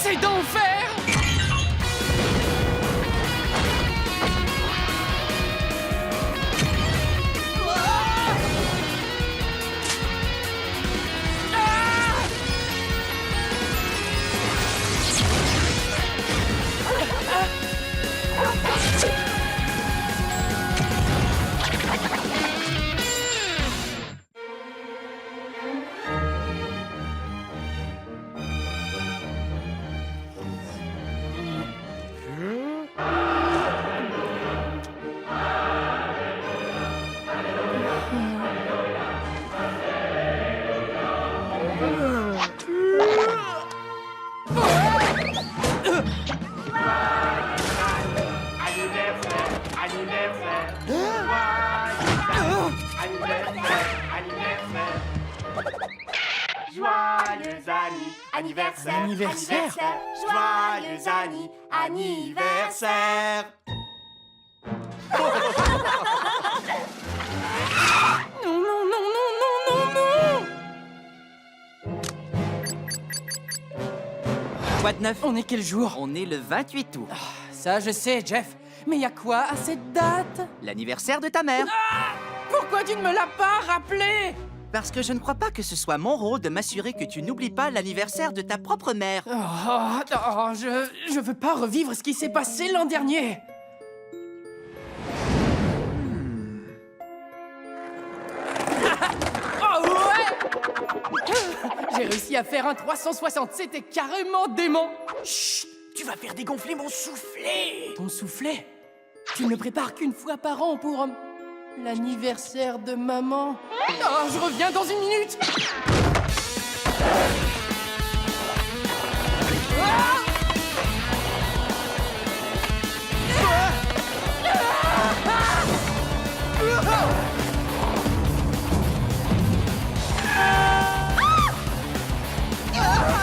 C'est d'enfer! Anniversaire, Anniversaire. joyeux anniversaire. Non, non, non, non, non, non, non! Quoi de neuf? On est quel jour? On est le 28 août. Ça, je sais, Jeff. Mais y a quoi à cette date? L'anniversaire de ta mère. Pourquoi tu ne me l'as pas rappelé? Parce que je ne crois pas que ce soit mon rôle de m'assurer que tu n'oublies pas l'anniversaire de ta propre mère. Je veux pas revivre ce qui s'est passé l'an dernier. Oh ouais! J'ai réussi à faire un 360, c'était carrément dément. Chut! Tu vas faire dégonfler mon soufflet! Ton soufflet? Tu ne le prépares qu'une fois par an pour l'anniversaire de maman. Oh, je reviens dans une minute. Ah!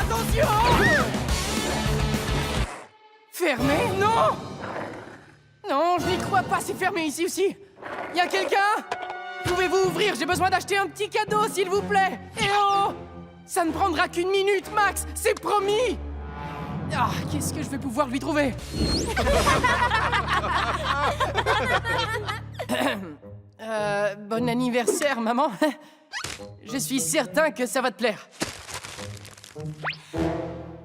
Attention! Fermé? Non! Non, je n'y crois pas, c'est fermé ici aussi. Y a quelqu'un? Pouvez-vous ouvrir? J'ai besoin d'acheter un petit cadeau, s'il vous plaît. Eh oh! Ça ne prendra qu'une minute, max, c'est promis! Ah, qu'est-ce que je vais pouvoir lui trouver? Bon anniversaire, maman. Je suis certain que ça va te plaire.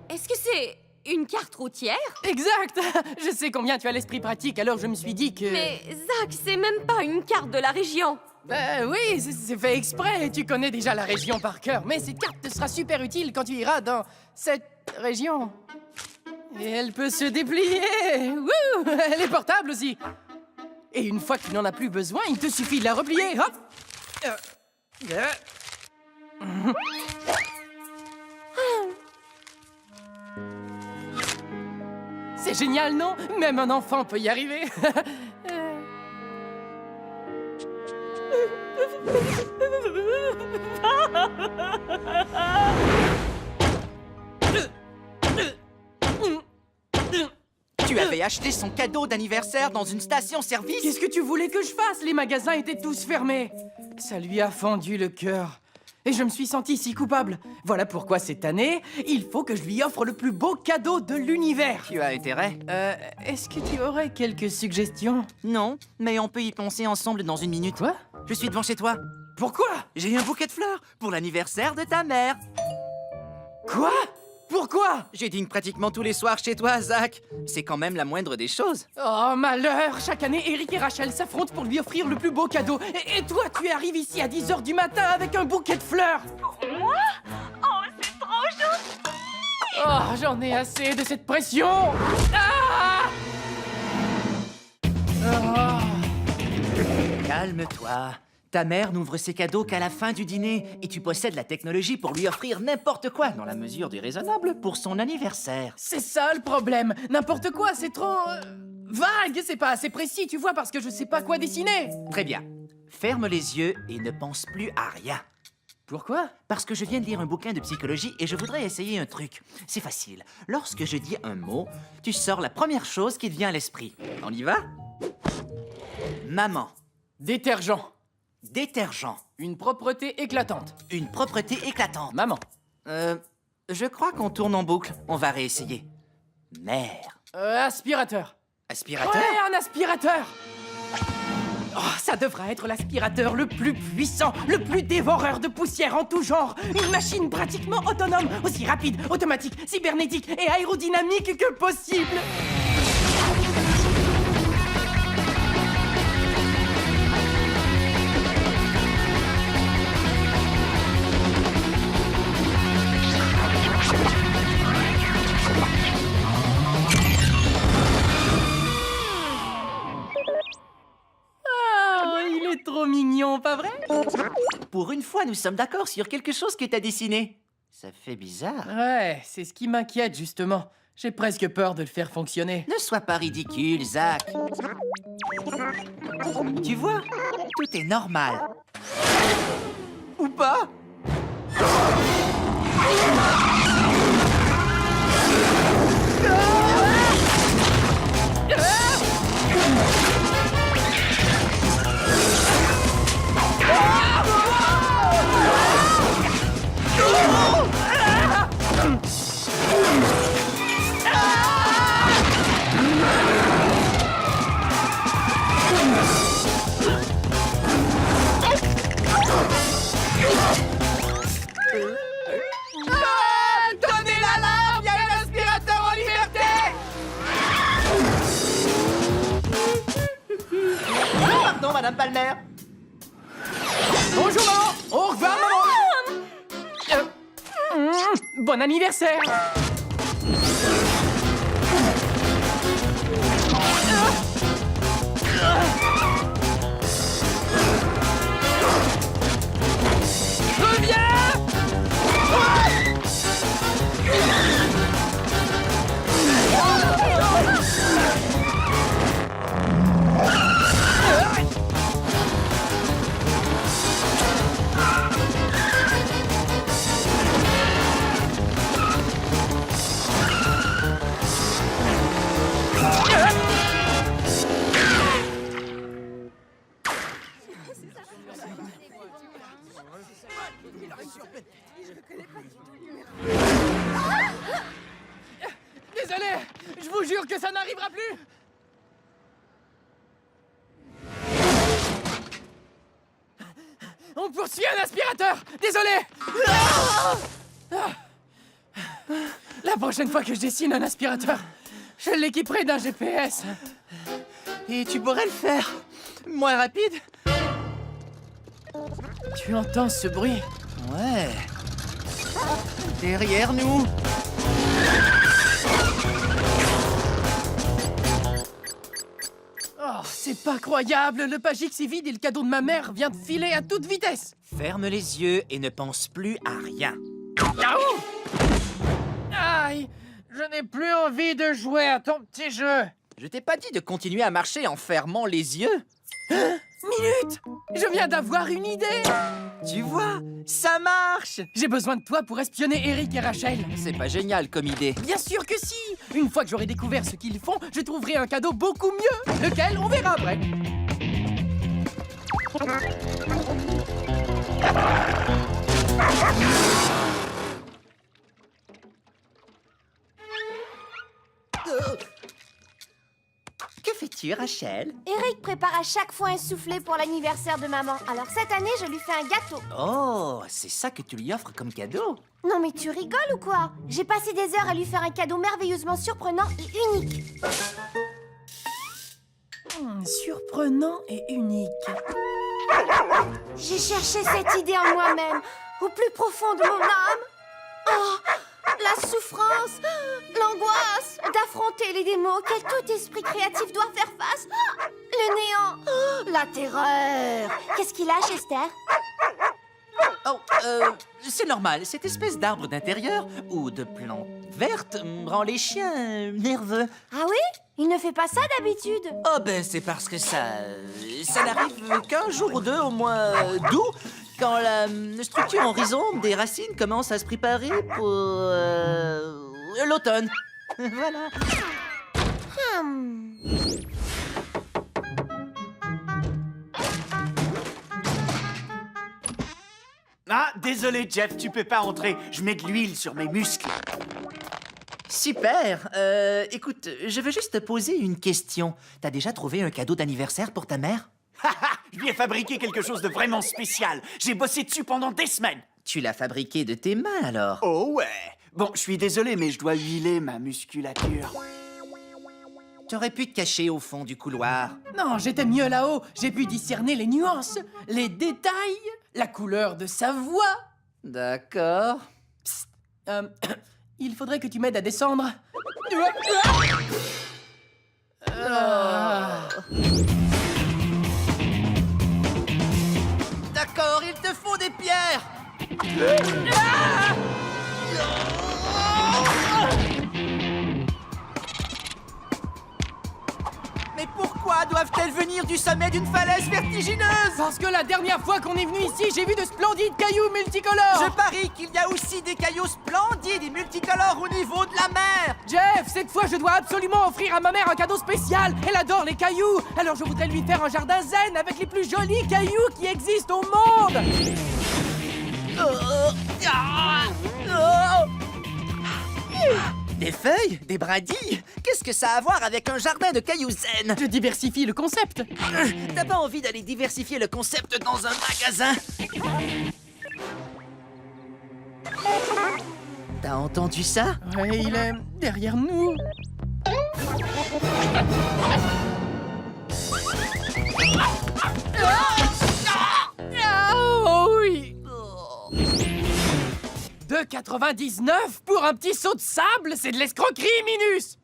Est-ce que c'est une carte routière? Exact! Je sais combien tu as l'esprit pratique, alors je me suis dit que... Mais Zach, c'est même pas une carte de la région. Oui, c'est fait exprès. Tu connais déjà la région par cœur. Mais cette carte te sera super utile quand tu iras dans cette région. Et elle peut se déplier. Wouh! Elle est portable aussi. Et une fois que tu n'en as plus besoin, il te suffit de la replier. Hop! C'est génial, non? Même un enfant peut y arriver. Tu avais acheté son cadeau d'anniversaire dans une station-service? Qu'est-ce que tu voulais que je fasse? Les magasins étaient tous fermés. Ça lui a fendu le cœur. Et je me suis senti si coupable. Voilà pourquoi cette année, il faut que je lui offre le plus beau cadeau de l'univers. Tu as intérêt? Est-ce que tu aurais quelques suggestions? Non, mais on peut y penser ensemble dans une minute. Quoi? Je suis devant chez toi. Pourquoi? J'ai un bouquet de fleurs pour l'anniversaire de ta mère. Quoi? Pourquoi? Je dîne pratiquement tous les soirs chez toi, Zach. C'est quand même la moindre des choses. Oh, malheur! Chaque année, Eric et Rachel s'affrontent pour lui offrir le plus beau cadeau. Et toi, tu arrives ici à 10h du matin avec un bouquet de fleurs! Moi? Oh, c'est trop gentil! Oh, j'en ai assez de cette pression! Ah! Oh. Calme-toi. Ta mère n'ouvre ses cadeaux qu'à la fin du dîner et tu possèdes la technologie pour lui offrir n'importe quoi dans la mesure du raisonnable pour son anniversaire. C'est ça le problème! N'importe quoi, c'est trop... vague! C'est pas assez précis, tu vois, parce que je sais pas quoi dessiner! Très bien. Ferme les yeux et ne pense plus à rien. Pourquoi? Parce que je viens de lire un bouquin de psychologie et je voudrais essayer un truc. C'est facile. Lorsque je dis un mot, tu sors la première chose qui te vient à l'esprit. On y va? Maman. Détergent. Détergent. Une propreté éclatante. Une propreté éclatante. Maman. Je crois qu'on tourne en boucle. On va réessayer. Mer. Aspirateur. Aspirateur? Ouais, un aspirateur. Oh, ça devra être l'aspirateur le plus puissant, le plus dévoreur de poussière en tout genre. Une machine pratiquement autonome, aussi rapide, automatique, cybernétique et aérodynamique que possible. Oh, il est trop mignon, pas vrai? Pour une fois, nous sommes d'accord sur quelque chose que t'as dessiné. Ça fait bizarre. Ouais, c'est ce qui m'inquiète justement. J'ai presque peur de le faire fonctionner. Ne sois pas ridicule, Zach. Tu vois, tout est normal. Ou pas? Donnez l'alarme, il y a un aspirateur en liberté! Pardon, Madame Palmer. Bonjour maman! Au revoir maman! Bon anniversaire! Reviens! Désolé, je vous jure que ça n'arrivera plus. On poursuit un aspirateur. Désolé. La prochaine fois que je dessine un aspirateur, je l'équiperai d'un GPS. Et tu pourrais le faire moins rapide? Tu entends ce bruit? Ouais. Derrière nous. Oh, c'est pas croyable. Le Pagix est vide et le cadeau de ma mère vient de filer à toute vitesse. Ferme les yeux et ne pense plus à rien. Aouh! Aïe! Je n'ai plus envie de jouer à ton petit jeu. Je t'ai pas dit de continuer à marcher en fermant les yeux. Minute! Je viens d'avoir une idée. Tu vois, ça marche. J'ai besoin de toi pour espionner Eric et Rachel. C'est pas génial comme idée. Bien sûr que si! Une fois que j'aurai découvert ce qu'ils font, je trouverai un cadeau beaucoup mieux. Lequel, on verra après. Que fais-tu, Rachel? Eric prépare à chaque fois un soufflé pour l'anniversaire de maman. Alors cette année, je lui fais un gâteau. Oh, c'est ça que tu lui offres comme cadeau? Non mais tu rigoles ou quoi? J'ai passé des heures à lui faire un cadeau merveilleusement surprenant et unique. Surprenant et unique. J'ai cherché cette idée en moi-même, au plus profond de mon âme. Oh, la souffrance, l'angoisse d'affronter les démons auxquels tout esprit créatif doit faire face. Le néant, la terreur. Qu'est-ce qu'il a, Chester? Oh, c'est normal. Cette espèce d'arbre d'intérieur ou de plante verte rend les chiens nerveux. Ah oui? Il ne fait pas ça d'habitude. Oh ben c'est parce que ça n'arrive qu'un jour ou deux au moins doux quand la structure en rhizome des racines commence à se préparer pour l'automne. Voilà. Ah, désolé, Jeff, tu peux pas entrer. Je mets de l'huile sur mes muscles. Super. Écoute, je veux juste te poser une question. T'as déjà trouvé un cadeau d'anniversaire pour ta mère? Haha, je lui ai fabriqué quelque chose de vraiment spécial. J'ai bossé dessus pendant des semaines. Tu l'as fabriqué de tes mains, alors? Oh ouais. Bon, je suis désolé, mais je dois huiler ma musculature. T'aurais pu te cacher au fond du couloir. Non, j'étais mieux là-haut. J'ai pu discerner les nuances, les détails, la couleur de sa voix. D'accord. Il faudrait que tu m'aides à descendre. D'accord, il te faut des pierres. Mais pourquoi doivent-elles venir du sommet d'une falaise vertigineuse? Parce que la dernière fois qu'on est venu ici, j'ai vu de splendides cailloux multicolores. Je parie qu'il y a aussi des cailloux splendides et multicolores au niveau de la mer. Jeff, cette fois, je dois absolument offrir à ma mère un cadeau spécial. Elle adore les cailloux. Alors je voudrais lui faire un jardin zen avec les plus jolis cailloux qui existent au monde. Des feuilles? Des brindilles? Qu'est-ce que ça a à voir avec un jardin de cailloux zen? Je diversifie le concept. T'as pas envie d'aller diversifier le concept dans un magasin? T'as entendu ça? Ouais, il est derrière nous. Ah, oh oui. 2,99 pour un petit saut de sable, c'est de l'escroquerie, Minus.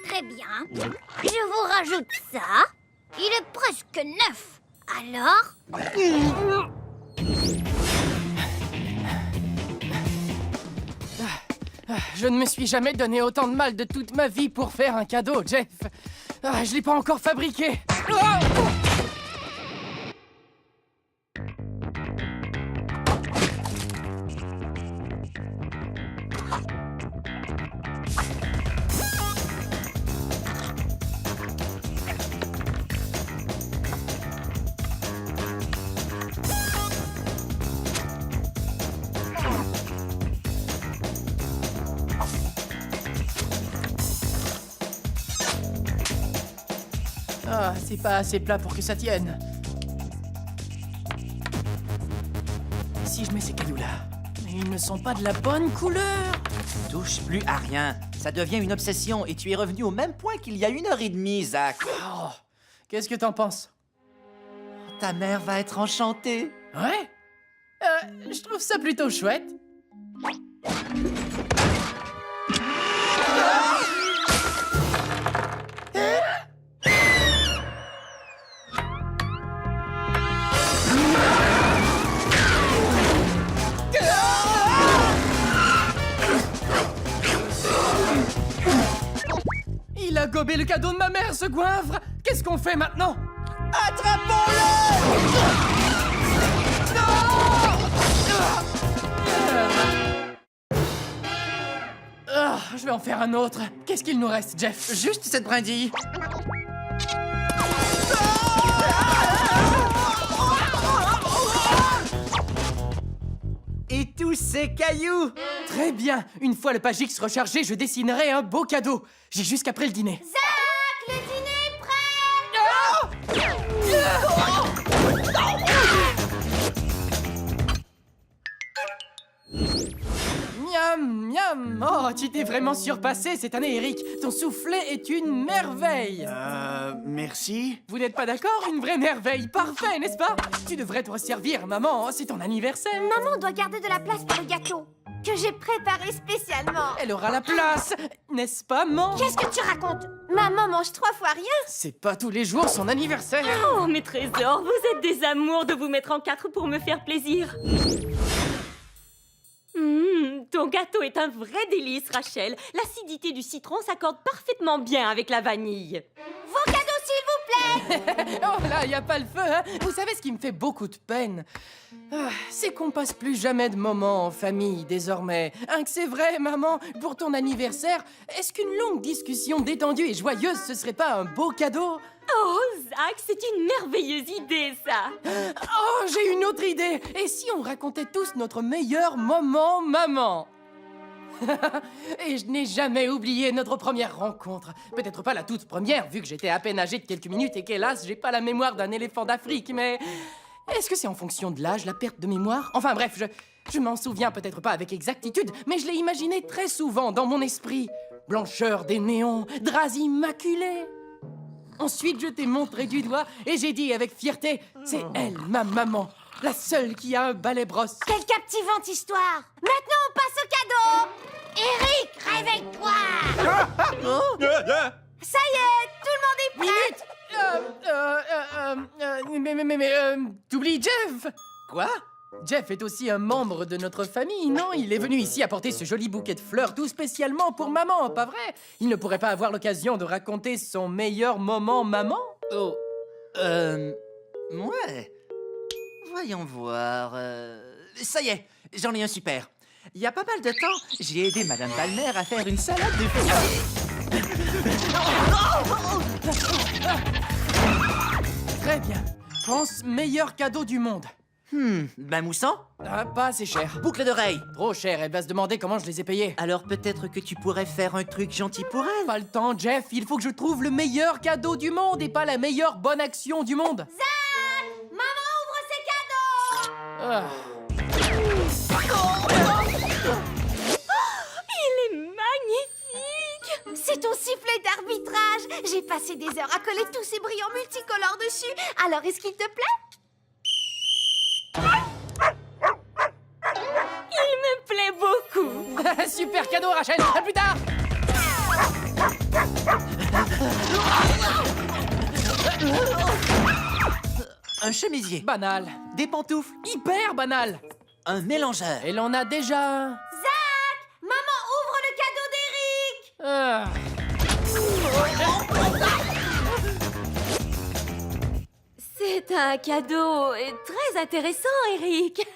Très bien. Je vous rajoute ça. Il est presque neuf. Alors? Je ne me suis jamais donné autant de mal de toute ma vie pour faire un cadeau, Jeff. Je l'ai pas encore fabriqué. Ah! Ah, c'est pas assez plat pour que ça tienne. Si je mets ces cailloux-là, mais ils ne sont pas de la bonne couleur. Touche plus à rien. Ça devient une obsession et tu es revenu au même point qu'il y a 1h30, Zach. Oh, qu'est-ce que t'en penses? Ta mère va être enchantée. Ouais? Je trouve ça plutôt chouette. Il a gobé le cadeau de ma mère, ce goinfre! Qu'est-ce qu'on fait maintenant? Je vais en faire un autre. Qu'est-ce qu'il nous reste, Jeff? Juste cette brindille. Et tous ces cailloux. Très bien. Une fois le page X rechargé, je dessinerai un beau cadeau. J'ai jusqu'après le dîner. Zach, le dîner est prêt! Miam, miam. Oh, tu t'es vraiment surpassé cette année, Eric. Ton soufflet est une merveille. Merci. Vous n'êtes pas d'accord? Une vraie merveille. Parfait, n'est-ce pas? Tu devrais te resservir, maman. C'est ton anniversaire. Maman doit garder de la place pour le gâteau que j'ai préparé spécialement. Elle aura la place, n'est-ce pas, maman? Qu'est-ce que tu racontes? Maman mange 3 fois rien. C'est pas tous les jours son anniversaire. Oh, mes trésors, vous êtes des amours de vous mettre en 4 pour me faire plaisir. Ton gâteau est un vrai délice, Rachel. L'acidité du citron s'accorde parfaitement bien avec la vanille. Vos cadeaux, s'il vous plaît. Oh là, y a pas le feu, hein? Vous savez ce qui me fait beaucoup de peine? C'est qu'on passe plus jamais de moments en famille, désormais. Hein, que c'est vrai, maman? Pour ton anniversaire, est-ce qu'une longue discussion détendue et joyeuse, ce serait pas un beau cadeau? Oh, Zach, c'est une merveilleuse idée, ça. Oh, j'ai une autre idée. Et si on racontait tous notre meilleur moment maman? Et je n'ai jamais oublié notre première rencontre. Peut-être pas la toute première, vu que j'étais à peine âgé de quelques minutes et qu'hélas, j'ai pas la mémoire d'un éléphant d'Afrique, mais... Est-ce que c'est en fonction de l'âge, la perte de mémoire? Enfin bref, je m'en souviens peut-être pas avec exactitude, mais je l'ai imaginé très souvent dans mon esprit. Blancheur des néons, draps immaculés. Ensuite, je t'ai montré du doigt et j'ai dit avec fierté, c'est elle, ma maman, la seule qui a un balai brosse. Quelle captivante histoire! Maintenant, on passe au cadeau! Eric, réveille-toi! Ça y est, tout le monde est prêt! T'oublies Jeff? Quoi? Jeff est aussi un membre de notre famille, non? Il est venu ici apporter ce joli bouquet de fleurs tout spécialement pour maman, pas vrai? Il ne pourrait pas avoir l'occasion de raconter son meilleur moment maman? Oh, ouais. Voyons voir. Ça y est, j'en ai un super. Il y a pas mal de temps, j'ai aidé Madame Palmer à faire une salade de fruits. Très bien. Pense meilleur cadeau du monde. Ben moussant, Ah, pas assez cher. boucle d'oreille. Trop cher, elle va se demander comment je les ai payés. Alors peut-être que tu pourrais faire un truc gentil pour elle. Pas le temps, Jeff. Il faut que je trouve le meilleur cadeau du monde et pas la meilleure bonne action du monde. Maman ouvre ses cadeaux! Ah. Il est magnifique. C'est ton sifflet d'arbitrage! J'ai passé des heures à coller tous ces brillants multicolores dessus. Alors, est-ce qu'il te plaît? Il me plaît beaucoup. Super cadeau, Rachel. À plus tard. Un chemisier, Banal. des pantoufles, Hyper banal. un mélangeur. Et l'on a déjà un. Zach! Maman ouvre le cadeau d'Eric! Ah. C'est un cadeau très intéressant, Eric.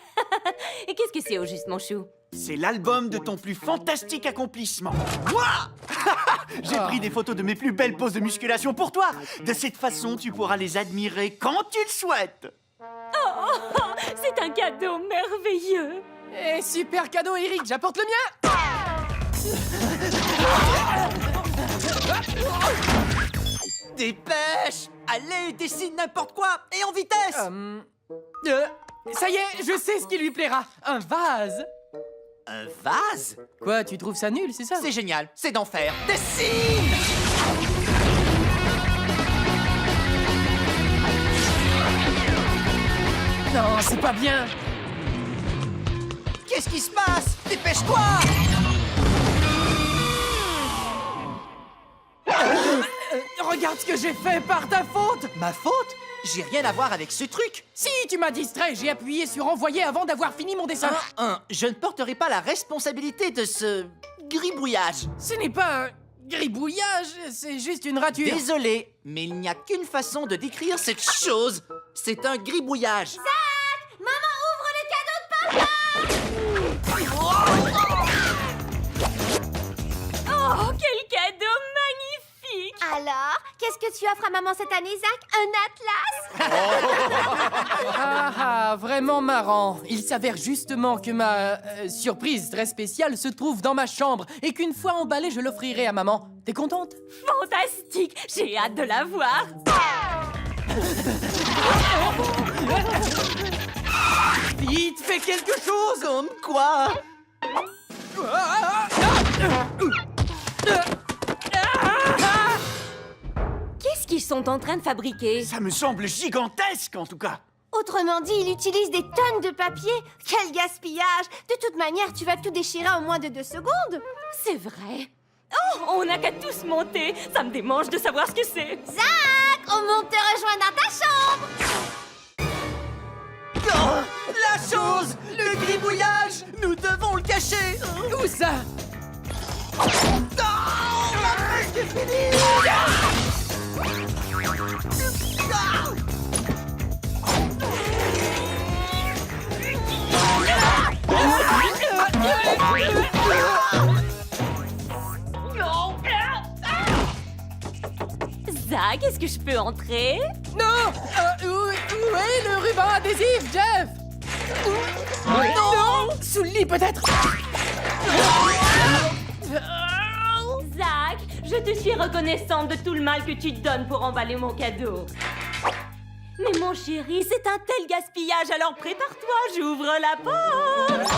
Et qu'est-ce que c'est au juste, mon chou? C'est l'album de ton plus fantastique accomplissement. Moi! J'ai pris des photos de mes plus belles poses de musculation pour toi. De cette façon, tu pourras les admirer quand tu le souhaites. C'est un cadeau merveilleux. Et super cadeau, Eric. J'apporte le mien. Dépêche! Allez, dessine n'importe quoi et en vitesse! Ça y est, je sais ce qui lui plaira. Un vase. Un vase? Quoi, tu trouves ça nul, c'est ça? C'est génial, c'est d'enfer. Dessine! Non, c'est pas bien. Qu'est-ce qui se passe? Dépêche-toi! Regarde ce que j'ai fait par ta faute. Ma faute? J'ai rien à voir avec ce truc. Si, tu m'as distrait, j'ai appuyé sur envoyer avant d'avoir fini mon dessin. Je ne porterai pas la responsabilité de ce gribouillage. Ce n'est pas un gribouillage, c'est juste une rature. Désolé, mais il n'y a qu'une façon de décrire cette chose. C'est un gribouillage. Maman ouvre le cadeau de papa! Oh, quel cadeau magnifique! Alors, qu'est-ce que tu offres à maman cette année, Zach? Un atlas? Ah, vraiment marrant. Il s'avère justement que ma surprise très spéciale se trouve dans ma chambre et qu'une fois emballée, je l'offrirai à maman. T'es contente? Fantastique! J'ai hâte de la voir. Vite, fais quelque chose! Comme quoi? Qu'est-ce qu'ils sont en train de fabriquer? Ça me semble gigantesque, en tout cas. Autrement dit, il utilise des tonnes de papier. Quel gaspillage! De toute manière, tu vas tout déchirer en moins de 2 secondes. C'est vrai. Oh, on n'a qu'à tous monter. Ça me démange de savoir ce que c'est. Zach, on monte te rejoindre dans ta chambre! Oh, la chose! Le gribouillage! Nous devons le cacher! Où ça? Zach, Est-ce que je peux entrer? Non! Où est le ruban adhésif, Jeff? Non! Sous le lit, peut-être? Zach, je te suis reconnaissante de tout le mal que tu te donnes pour emballer mon cadeau. Mais mon chéri, c'est un tel gaspillage, alors prépare-toi, j'ouvre la porte.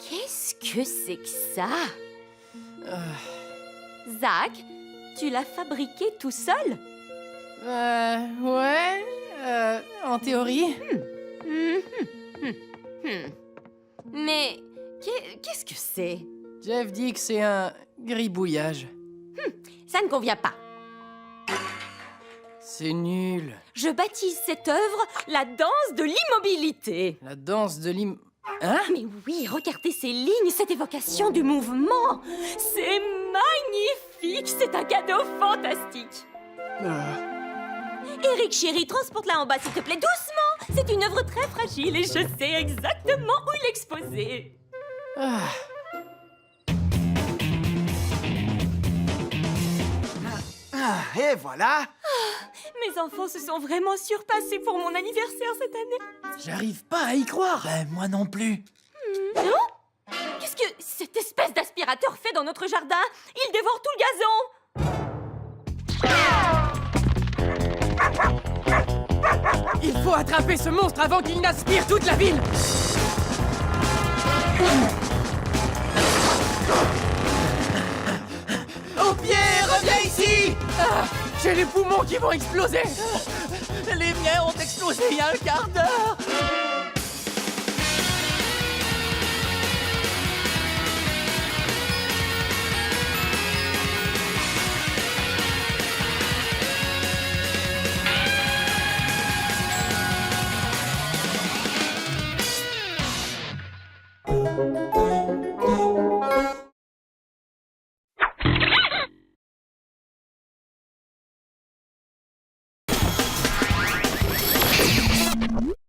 Qu'est-ce que c'est que ça? Zach, tu l'as fabriqué tout seul? Ouais, en théorie. Mais qu'est-ce que c'est? Jeff dit que c'est un gribouillage. Ça ne convient pas. C'est nul. Je baptise cette œuvre la danse de l'immobilité. La danse de Hein? Mais oui, regardez ces lignes, cette évocation du mouvement. C'est magnifique, c'est un cadeau fantastique. Eric, chéri, transporte-la en bas, s'il te plaît, doucement. C'est une œuvre très fragile et je sais exactement où l'exposer. Et voilà. Mes enfants se sont vraiment surpassés pour mon anniversaire cette année. J'arrive pas à y croire. Moi non plus. Qu'est-ce que cette espèce d'aspirateur fait dans notre jardin? Il dévore tout le gazon. Il faut attraper ce monstre avant qu'il n'aspire toute la ville. Oh Pierre, reviens ici. J'ai les poumons qui vont exploser. Les miens ont explosé il y a un quart d'heure.